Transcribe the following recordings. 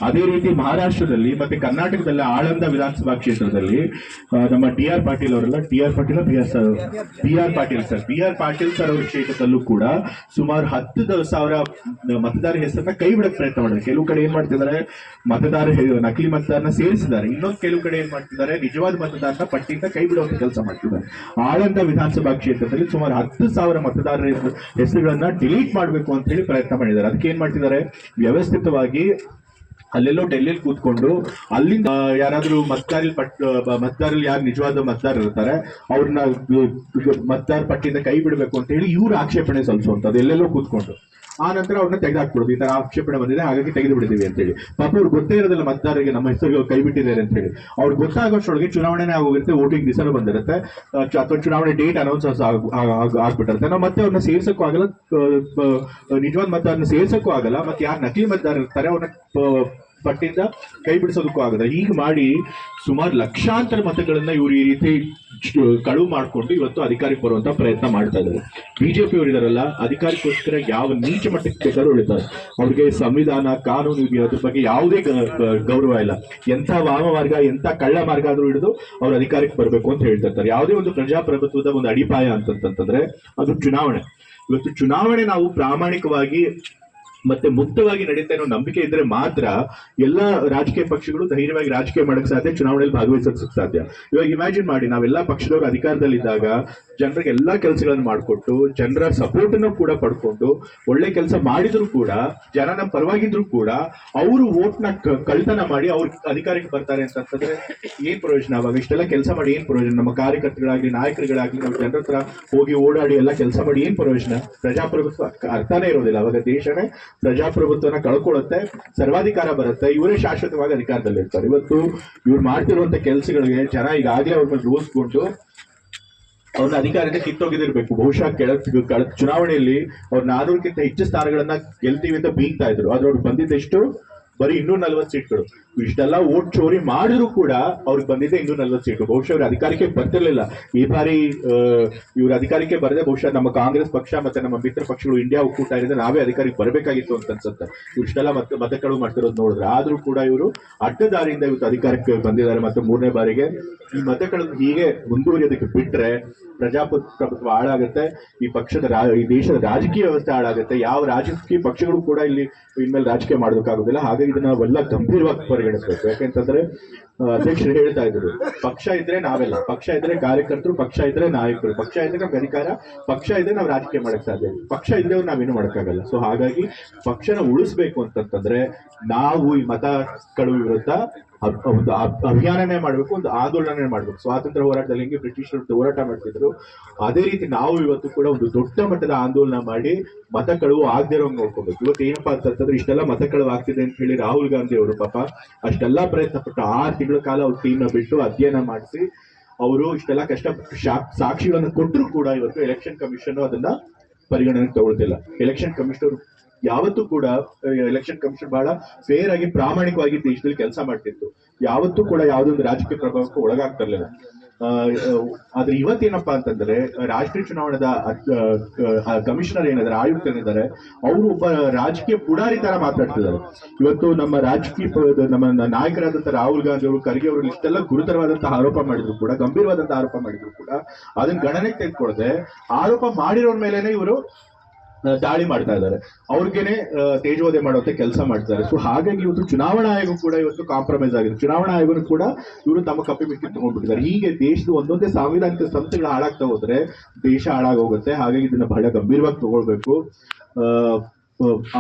ಅದೇ ರೀತಿ ಮಹಾರಾಷ್ಟ್ರದಲ್ಲಿ ಮತ್ತೆ ಕರ್ನಾಟಕದಲ್ಲಿ ಆಳಂದ ವಿಧಾನಸಭಾ ಕ್ಷೇತ್ರದಲ್ಲಿ ನಮ್ಮ ಟಿ.ಆರ್. ಪಾಟೀಲ್ ಅವರೆಲ್ಲ ಬಿ.ಆರ್. ಪಾಟೀಲ್ ಸರ್ ಅವರ ಕ್ಷೇತ್ರದಲ್ಲೂ ಕೂಡ ಸುಮಾರು 10,000 ಮತದಾರ ಹೆಸರನ್ನ ಕೈ ಬಿಡಕ್ ಪ್ರಯತ್ನ ಮಾಡಿದ್ದಾರೆ. ಕೆಲವು ಕಡೆ ಏನ್ ಮಾಡ್ತಿದ್ದಾರೆ, ನಕಲಿ ಮತದಾರನ ಸೇರಿಸಿದ್ದಾರೆ. ಇನ್ನೊಂದು ಕೆಲವು ಕಡೆ ಏನ್ ಮಾಡ್ತಿದ್ದಾರೆ, ನಿಜವಾದ ಮತದಾರನ ಪಟ್ಟಿಯಿಂದ ಕೈ ಬಿಡುವಂತ ಕೆಲಸ ಮಾಡ್ತಿದ್ದಾರೆ. ಆಳಂದ ವಿಧಾನಸಭಾ ಕ್ಷೇತ್ರದಲ್ಲಿ ಸುಮಾರು 10,000 ಮತದಾರರ ಹೆಸರುಗಳನ್ನ ಡಿಲೀಟ್ ಮಾಡಬೇಕು ಅಂತ ಹೇಳಿ ಪ್ರಯತ್ನ ಮಾಡಿದ್ದಾರೆ. ಅದಕ್ಕೆ ಏನ್ ಮಾಡ್ತಿದ್ದಾರೆ, ವ್ಯವಸ್ಥಿತವಾಗಿ ಅಲ್ಲೆಲ್ಲೋ ಡೆಲ್ಲಿಲಿ ಕೂತ್ಕೊಂಡು ಅಲ್ಲಿಂದ ಯಾರಾದ್ರೂ ಮತದಾರಲ್ಲಿ ಯಾರು ನಿಜವಾದ ಮತದಾರ ಇರ್ತಾರೆ ಅವ್ರನ್ನ ಮತದಾರ ಪಟ್ಟಿಯಿಂದ ಕೈ ಬಿಡಬೇಕು ಅಂತ ಹೇಳಿ ಇವ್ರು ಆಕ್ಷೇಪಣೆ ಸಲ್ಲಿಸುವಂತದ್ದು ಎಲ್ಲೆಲ್ಲೋ ಕೂತ್ಕೊಂಡು. ಆ ನಂತರ ಅವ್ರನ್ನ ತೆಗೆದಾಕ್ಬಿಡೋದು, ಈ ತರ ಆಕ್ಷೇಪಣೆ ಬಂದಿದೆ ಹಾಗಾಗಿ ತೆಗೆದು ಬಿಡಿದೀವಿ ಅಂತ ಹೇಳಿ. ಪಾಪ ಅವ್ರು ಗೊತ್ತೇ ಇರೋದಿಲ್ಲ ಮತದಾರರಿಗೆ ನಮ್ಮ ಹೆಸರು ಕೈ ಬಿಟ್ಟಿದ್ದಾರೆ ಅಂತ ಹೇಳಿ. ಅವ್ರಿಗೆ ಗೊತ್ತಾಗೋಷ್ಟೊಳಗೆ ಚುನಾವಣೆ ಆಗೋಗಿರುತ್ತೆ, ವೋಟಿಂಗ್ ದಿವಸ ಬಂದಿರುತ್ತೆ, ಅಥವಾ ಚುನಾವಣೆ ಡೇಟ್ ಅನೌನ್ಸ್ ಆಗ್ಬಿಟ್ಟಿರುತ್ತೆ. ನಾವು ಮತ್ತೆ ಅವ್ರನ್ನ ಸೇರ್ಸಕ್ಕೂ ಆಗಲ್ಲ, ನಿಜವಾದ ಮತದಾರನ ಸೇರ್ಸಕ್ಕೂ ಆಗಲ್ಲ, ಮತ್ತೆ ಯಾರು ನಕಲಿ ಮತದಾರ ಇರ್ತಾರೆ ಅವ್ರನ್ನ ಪಟ್ಟಿಯಿಂದ ಕೈ ಬಿಡಿಸೋದಕ್ಕೂ ಆಗದ. ಹೀಗೆ ಮಾಡಿ ಸುಮಾರು ಲಕ್ಷಾಂತರ ಮತಗಳನ್ನ ಇವರು ಈ ರೀತಿ ಕಳುವು ಮಾಡಿಕೊಂಡು ಇವತ್ತು ಅಧಿಕಾರಕ್ಕೆ ಬರುವಂತ ಪ್ರಯತ್ನ ಮಾಡ್ತಾ ಇದ್ದಾರೆ. ಬಿಜೆಪಿ ಅವರಿದಾರಲ್ಲ, ಅಧಿಕಾರಕ್ಕೋಸ್ಕರ ಯಾವ ನೀಚ ಮಟ್ಟಕ್ಕೆ ಬೇಕಾದ್ರೂ ಉಳಿತಾರೆ. ಅವ್ರಿಗೆ ಸಂವಿಧಾನ, ಕಾನೂನು ಅದ್ರ ಬಗ್ಗೆ ಯಾವುದೇ ಗೌರವ ಇಲ್ಲ. ಎಂಥ ವಾಮ ಮಾರ್ಗ, ಎಂಥ ಕಳ್ಳ ಮಾರ್ಗ ಆದ್ರೂ ಹಿಡಿದು ಅವ್ರು ಅಧಿಕಾರಕ್ಕೆ ಬರಬೇಕು ಅಂತ ಹೇಳ್ತಿರ್ತಾರೆ. ಯಾವುದೇ ಒಂದು ಪ್ರಜಾಪ್ರಭುತ್ವದ ಒಂದು ಅಡಿಪಾಯ ಅಂತಂತಂದ್ರೆ ಅದು ಚುನಾವಣೆ. ಇವತ್ತು ಚುನಾವಣೆ ನಾವು ಪ್ರಾಮಾಣಿಕವಾಗಿ ಮತ್ತೆ ಮುಕ್ತವಾಗಿ ನಡೀತಾ ಇರೋ ನಂಬಿಕೆ ಇದ್ರೆ ಮಾತ್ರ ಎಲ್ಲಾ ರಾಜಕೀಯ ಪಕ್ಷಗಳು ಧೈರ್ಯವಾಗಿ ರಾಜಕೀಯ ಮಾಡಕ್ ಸಾಧ್ಯ, ಚುನಾವಣೆಯಲ್ಲಿ ಭಾಗವಹಿಸಕ್ ಸಾಧ್ಯ. ಇವಾಗ ಇಮ್ಯಾಜಿನ್ ಮಾಡಿ, ನಾವೆಲ್ಲಾ ಪಕ್ಷದವರು ಅಧಿಕಾರದಲ್ಲಿದ್ದಾಗ ಜನರಿಗೆ ಎಲ್ಲಾ ಕೆಲಸಗಳನ್ನು ಮಾಡಿಕೊಟ್ಟು ಜನರ ಸಪೋರ್ಟ್ ಅನ್ನು ಕೂಡ ಪಡ್ಕೊಂಡು ಒಳ್ಳೆ ಕೆಲಸ ಮಾಡಿದ್ರು ಕೂಡ, ಜನ ನಮ್ಮ ಪರವಾಗಿದ್ರು ಕೂಡ ಅವರು ವೋಟ್ ನ ಕಳ್ತನ ಮಾಡಿ ಅವ್ರ ಅಧಿಕಾರಕ್ಕೆ ಬರ್ತಾರೆ ಅಂತಂದ್ರೆ ಏನ್ ಪ್ರಯೋಜನ? ಅವಾಗ ಇಷ್ಟೆಲ್ಲ ಕೆಲಸ ಮಾಡಿ ಏನ್ ಪ್ರಯೋಜನ? ನಮ್ಮ ಕಾರ್ಯಕರ್ತರಾಗ್ಲಿ ನಾಯಕರುಗಳಾಗ್ಲಿ ನಾವು ಜನರ ಹತ್ರ ಹೋಗಿ ಓಡಾಡಿ ಎಲ್ಲ ಕೆಲಸ ಮಾಡಿ ಏನ್ ಪ್ರಯೋಜನ? ಪ್ರಜಾಪ್ರಭುತ್ವ ಅರ್ಥನೇ ಇರೋದಿಲ್ಲ. ಅವಾಗ ದೇಶನೇ ಪ್ರಜಾಪ್ರಭುತ್ವನ ಕಳ್ಕೊಳ್ಳುತ್ತೆ, ಸರ್ವಾಧಿಕಾರ ಬರುತ್ತೆ, ಇವರೇ ಶಾಶ್ವತವಾಗಿ ಅಧಿಕಾರದಲ್ಲಿ ಇರ್ತಾರೆ. ಇವತ್ತು ಇವ್ರು ಮಾಡ್ತಿರುವಂತ ಕೆಲಸಗಳಿಗೆ ಜನ ಈಗಾಗಲೇ ಅವ್ರ ಮೇಲೆ ರೋಸ್ಕೊಂಡು ಅವ್ರನ್ನ ಅಧಿಕಾರದಿಂದ ಕಿತ್ತೋಗಿದಿರ್ಬೇಕು. ಬಹುಶಃ ಕಳೆದ ಚುನಾವಣೆಯಲ್ಲಿ ಅವ್ರು 400ಕ್ಕಿಂತ ಹೆಚ್ಚು ಸ್ಥಾನಗಳನ್ನ ಗೆಲ್ತೀವಿ ಅಂತ ಬೀಗ್ತಾ ಇದ್ರು. ಆದ್ರೆ ಅವ್ರಿಗೆ ಬಂದಿದ್ದೆಷ್ಟು? ಬರೀ 240 ಸೀಟ್ಗಳು. ಇಷ್ಟೆಲ್ಲ ವೋಟ್ ಚೋರಿ ಮಾಡಿದ್ರು ಕೂಡ ಅವ್ರಿಗೆ ಬಂದಿದೆ 240 ಸೀಟು. ಬಹುಶಃ ಇವ್ರ ಅಧಿಕಾರಕ್ಕೆ ಬರ್ತಿರ್ಲಿಲ್ಲ. ಈ ಬಾರಿ ಇವ್ರ ಅಧಿಕಾರಕ್ಕೆ ಬರದೆ ಬಹುಶಃ ನಮ್ಮ ಕಾಂಗ್ರೆಸ್ ಪಕ್ಷ ಮತ್ತೆ ನಮ್ಮ ಮಿತ್ರ ಪಕ್ಷಗಳು ಇಂಡಿಯಾ ಒಕ್ಕೂಟ ಇರಿದ್ರೆ ನಾವೇ ಅಧಿಕಾರಕ್ಕೆ ಬರಬೇಕಾಗಿತ್ತು ಅಂತ ಅನ್ಸುತ್ತೆ. ಇಷ್ಟೆಲ್ಲ ಮತಗಳು ಮಾಡ್ತಿರೋದು ನೋಡಿದ್ರೆ. ಆದ್ರೂ ಕೂಡ ಇವರು ಅಡ್ಡದಾರಿಯಿಂದ ಇವತ್ತು ಅಧಿಕಾರಕ್ಕೆ ಬಂದಿದ್ದಾರೆ ಮತ್ತೆ 3ನೇ ಬಾರಿಗೆ. ಈ ಮತಗಳನ್ನು ಹೀಗೆ ಮುಂದುವರಿಯೋದಕ್ಕೆ ಬಿಟ್ರೆ ಪ್ರಜಾಪ್ರಭುತ್ವ ಹಾಳಾಗುತ್ತೆ, ಈ ದೇಶದ ರಾಜಕೀಯ ವ್ಯವಸ್ಥೆ ಹಾಳಾಗುತ್ತೆ. ಯಾವ ರಾಜಕೀಯ ಪಕ್ಷಗಳು ಕೂಡ ಇಲ್ಲಿ ಇನ್ಮೇಲೆ ರಾಜಕೀಯ ಮಾಡೋದಕ್ಕಾಗೋದಿಲ್ಲ. ಹಾಗಾಗಿ ಇದನ್ನ ನಾವೆಲ್ಲ ಗಂಭೀರವಾಗಿ ಪರಿಗಣಿಸಬೇಕು. ಯಾಕೆಂತಂದ್ರೆ ಅಧ್ಯಕ್ಷರು ಹೇಳ್ತಾ ಇದ್ರು, ಪಕ್ಷ ಇದ್ರೆ ನಾವೆಲ್ಲ, ಪಕ್ಷ ಇದ್ರೆ ಕಾರ್ಯಕರ್ತರು, ಪಕ್ಷ ಇದ್ರೆ ನಾಯಕರು, ಪಕ್ಷ ಇದ್ರೆ ನಮ್ಗೆ ಅಧಿಕಾರ, ಪಕ್ಷ ಇದ್ರೆ ನಾವು ರಾಜಕೀಯ ಮಾಡಕ್ ಸಾಧ್ಯ, ಪಕ್ಷ ಇದ್ರೆ ನಾವೇನು ಮಾಡಕ್ಕಾಗಲ್ಲ. ಸೊ ಹಾಗಾಗಿ ಪಕ್ಷನ ಉಳಿಸ್ಬೇಕು ಅಂತಂತಂದ್ರೆ ನಾವು ಈ ಮತಗಳ ವಿರುದ್ಧ ಒಂದು ಅಭಿಯಾನನೇ ಮಾಡ್ಬೇಕು, ಒಂದು ಆಂದೋಲನ ಮಾಡ್ಬೇಕು. ಸ್ವಾತಂತ್ರ್ಯ ಹೋರಾಟದಲ್ಲಿ ಹೆಂಗೆ ಬ್ರಿಟಿಷರು ಹೋರಾಟ ಮಾಡ್ತಿದ್ರು, ಅದೇ ರೀತಿ ನಾವು ಇವತ್ತು ಕೂಡ ಒಂದು ದೊಡ್ಡ ಮಟ್ಟದ ಆಂದೋಲನ ಮಾಡಿ ಮತ ಕಳುವು ಆಗದೆ ಇರೋಂಗ್ ನೋಡ್ಕೋಬೇಕು. ಇವತ್ತು ಏನಪ್ಪಾ ಅಂತಂದ್ರೆ ಇಷ್ಟೆಲ್ಲ ಮತ ಕಳುವು ಆಗ್ತಿದೆ ಅಂತ ಹೇಳಿ ರಾಹುಲ್ ಗಾಂಧಿ ಅವರು ಪಾಪ ಅಷ್ಟೆಲ್ಲಾ ಪ್ರಯತ್ನ ಪಟ್ಟು 6 ತಿಂಗಳ ಕಾಲ ಅವ್ರ ಟೀಮ್ನ ಬಿಟ್ಟು ಅಧ್ಯಯನ ಮಾಡಿಸಿ ಅವರು ಇಷ್ಟೆಲ್ಲ ಸಾಕ್ಷಿಗಳನ್ನು ಕೊಟ್ಟರು ಕೂಡ ಇವತ್ತು ಎಲೆಕ್ಷನ್ ಕಮಿಷನ್ ಅದನ್ನ ಪರಿಗಣನೆಗೆ ತಗೊಳ್ತಿಲ್ಲ. ಎಲೆಕ್ಷನ್ ಕಮಿಷನರ್ ಯಾವತ್ತೂ ಕೂಡ ಎಲೆಕ್ಷನ್ ಕಮಿಷನ್ ಬಹಳ ಫೇರ್ ಆಗಿ ಪ್ರಾಮಾಣಿಕವಾಗಿ ದೇಶದಲ್ಲಿ ಕೆಲಸ ಮಾಡ್ತಿತ್ತು. ಯಾವತ್ತೂ ಕೂಡ ಯಾವುದೊಂದು ರಾಜಕೀಯ ಪ್ರಭಾವಕ್ಕೆ ಒಳಗಾಗ್ತಿರ್ಲಿಲ್ಲ. ಆದ್ರೆ ಇವತ್ತೇನಪ್ಪಾ ಅಂತಂದ್ರೆ ರಾಷ್ಟ್ರೀಯ ಚುನಾವಣೆದ ಕಮಿಷನರ್ ಏನಿದ್ದಾರೆ, ಆಯುಕ್ತರಿದ್ದಾರೆ, ಅವರು ಒಬ್ಬ ರಾಜಕೀಯ ಪುಡಾರಿ ತರ ಮಾತಾಡ್ತಿದ್ದಾರೆ. ಇವತ್ತು ನಮ್ಮ ನಮ್ಮ ನಾಯಕರಾದಂತಹ ರಾಹುಲ್ ಗಾಂಧಿ ಅವರು, ಖರ್ಗೆ ಅವರು ಇಷ್ಟೆಲ್ಲ ಗುರುತರವಾದಂತಹ ಆರೋಪ ಮಾಡಿದ್ರು ಕೂಡ, ಗಂಭೀರವಾದಂತಹ ಆರೋಪ ಮಾಡಿದ್ರು ಕೂಡ ಅದನ್ನ ಗಣನೆಗೆ ತೆಗೆದುಕೊಳ್ಳದೆ ಆರೋಪ ಮಾಡಿರೋರ್ ಮೇಲೆನೆ ಇವರು ದಾಳಿ ಮಾಡ್ತಾ ಇದ್ದಾರೆ, ಅವ್ರಿಗೇನೆ ತೇಜೋವಧೆ ಮಾಡುವಂತ ಕೆಲಸ ಮಾಡ್ತಾರೆ. ಸೊ ಹಾಗಾಗಿ ಇವತ್ತು ಚುನಾವಣಾ ಆಯೋಗ ಕೂಡ ಇವತ್ತು ಕಾಂಪ್ರಮೈಸ್ ಆಗಿದೆ. ಚುನಾವಣಾ ಆಯೋಗ ಕೂಡ ಇವರು ತಮ್ಮ ಕಪ್ಪಿ ಮಿಕ್ಕಿ ತಗೊಂಡ್ಬಿಟ್ಟಿದ್ದಾರೆ. ಹೀಗೆ ದೇಶದ ಒಂದೊಂದೇ ಸಾಂವಿಧಾನಿಕ ಸಂಸ್ಥೆಗಳು ಹಾಳಾಗ್ತಾ ಹೋದ್ರೆ ದೇಶ ಹಾಳಾಗೋಗುತ್ತೆ. ಹಾಗಾಗಿ ಇದನ್ನ ಬಹಳ ಗಂಭೀರವಾಗಿ ತಗೊಳ್ಬೇಕು.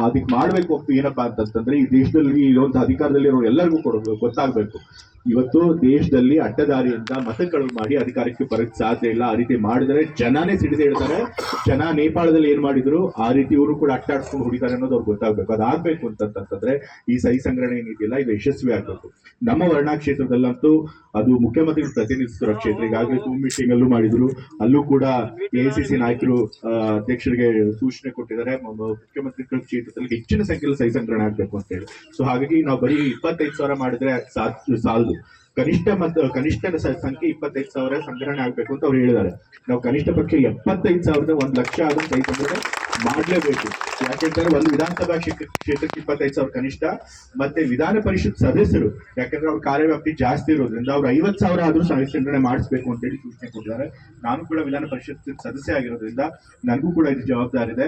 ಅದಕ್ಕೆ ಮಾಡ್ಬೇಕು ಏನಪ್ಪಾ ಅಂತಂದ್ರೆ ಈ ದೇಶದಲ್ಲಿ ಇರುವಂತಹ ಅಧಿಕಾರದಲ್ಲಿ ಎಲ್ಲರಿಗೂ ಗೊತ್ತಾಗ್ಬೇಕು, ಇವತ್ತು ದೇಶದಲ್ಲಿ ಅಡ್ಡದಾರಿಯಿಂದ ಮತಗಳು ಮಾಡಿ ಅಧಿಕಾರಕ್ಕೆ ಬರಕ್ ಸಾಧ್ಯ ಇಲ್ಲ. ಆ ರೀತಿ ಮಾಡಿದ್ರೆ ಜನನೇ ಸಿಡಿದು ಹೇಳ್ತಾರೆ. ಜನ ನೇಪಾಳದಲ್ಲಿ ಏನ್ ಮಾಡಿದ್ರು ಆ ರೀತಿ ಇವರು ಕೂಡ ಅಟ್ಟಾಡ್ಸ್ಕೊಂಡು ಹೊಡಿತಾರೆ ಅನ್ನೋದು ಅವ್ರಿಗೆ ಗೊತ್ತಾಗ್ಬೇಕು. ಅದಾಗ್ಬೇಕು ಅಂತಂತಂದ್ರೆ ಈ ಸಹಿ ಸಂಗ್ರಹಣೆ ಏನಿದೆಯಲ್ಲ ಇದು ಯಶಸ್ವಿ ಆಗ್ಬೇಕು. ನಮ್ಮ ವರ್ಣಾ ಕ್ಷೇತ್ರದಲ್ಲಂತೂ ಅದು ಮುಖ್ಯಮಂತ್ರಿಗಳು ಪ್ರತಿನಿಧಿಸಿರೋ ಕ್ಷೇತ್ರ. ಈಗಾಗಲೇ ಜೂಮ್ ಮೀಟಿಂಗ್ ಅಲ್ಲೂ ಮಾಡಿದ್ರು, ಅಲ್ಲೂ ಕೂಡ AICC ನಾಯಕರು ಅಧ್ಯಕ್ಷರಿಗೆ ಸೂಚನೆ ಕೊಟ್ಟಿದ್ದಾರೆ, ಮುಖ್ಯಮಂತ್ರಿಗಳ ಕ್ಷೇತ್ರದಲ್ಲಿ ಹೆಚ್ಚಿನ ಸಂಖ್ಯೆಯಲ್ಲಿ ಸಹಿ ಸಂಗ್ರಹಣೆ ಆಗ್ಬೇಕು ಅಂತ ಹೇಳಿ. ಸೊ ಹಾಗಾಗಿ ನಾವು ಬರೀ 25,000 ಮಾಡಿದ್ರೆ ಸಾಲದು. ಕನಿಷ್ಠ ಸಂಖ್ಯೆ 25,000 ಸಂಗ್ರಹಣೆ ಆಗ್ಬೇಕು ಅಂತ ಅವ್ರು ಹೇಳಿದ್ದಾರೆ. ನಾವು ಕನಿಷ್ಠ ಪಕ್ಷ 75,000 1,00,000 ಆದ್ರೂ ಕೈ ಸಂಗ್ರಹಣೆ ಮಾಡ್ಲೇಬೇಕು. ಯಾಕೆಂದ್ರೆ ಒಂದು ವಿಧಾನಸಭಾ ಕ್ಷೇತ್ರಕ್ಕೆ 25,000 ಕನಿಷ್ಠ, ಮತ್ತೆ ವಿಧಾನ ಪರಿಷತ್ ಸದಸ್ಯರು ಯಾಕಂದ್ರೆ ಅವ್ರ ಕಾರ್ಯವ್ಯಾಪ್ತಿ ಜಾಸ್ತಿ ಇರೋದ್ರಿಂದ ಅವ್ರು 50,000 ಆದ್ರೂ ಸಂಗ್ರಹಣೆ ಮಾಡಿಸ್ಬೇಕು ಅಂತ ಹೇಳಿ ಸೂಚನೆ ಕೊಟ್ಟಿದ್ದಾರೆ. ನಾನು ಕೂಡ ವಿಧಾನ ಪರಿಷತ್ ಸದಸ್ಯ ಆಗಿರೋದ್ರಿಂದ ನನಗೂ ಕೂಡ ಇದು ಜವಾಬ್ದಾರಿ ಇದೆ.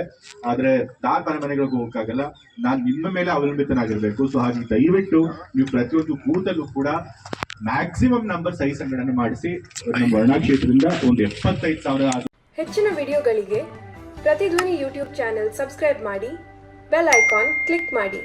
ಆದ್ರೆ ಮನೆ ಮನೆಗಳಿಗೆ ಹೋಗಕ್ಕಾಗಲ್ಲ, ನಾನು ನಿಮ್ಮ ಮೇಲೆ ಅವಲಂಬಿತನಾಗಿರ್ಬೇಕು. ಸೊ ಹಾಗೆ ದಯವಿಟ್ಟು ನೀವು ಪ್ರತಿಯೊಂದು ಬೂತಲ್ಲೂ ಕೂಡ ಮ್ಯಾಕ್ಸಿಮಮ್ ನಂಬರ್ ಸಹಿ ಸಂಗ್ರಹಣೆ ಮಾಡಿಸಿ ನಮ್ಮ ವರ್ಣಾ ಕ್ಷೇತ್ರದಿಂದ ಒಂದು 75,000. ಹೆಚ್ಚಿನ ವಿಡಿಯೋಗಳಿಗೆ ಪ್ರತಿಧ್ವನಿ ಯೂಟ್ಯೂಬ್ ಚಾನೆಲ್ ಸಬ್ಸ್ಕ್ರೈಬ್ ಮಾಡಿ, ಬೆಲ್ ಐಕಾನ್ ಕ್ಲಿಕ್ ಮಾಡಿ.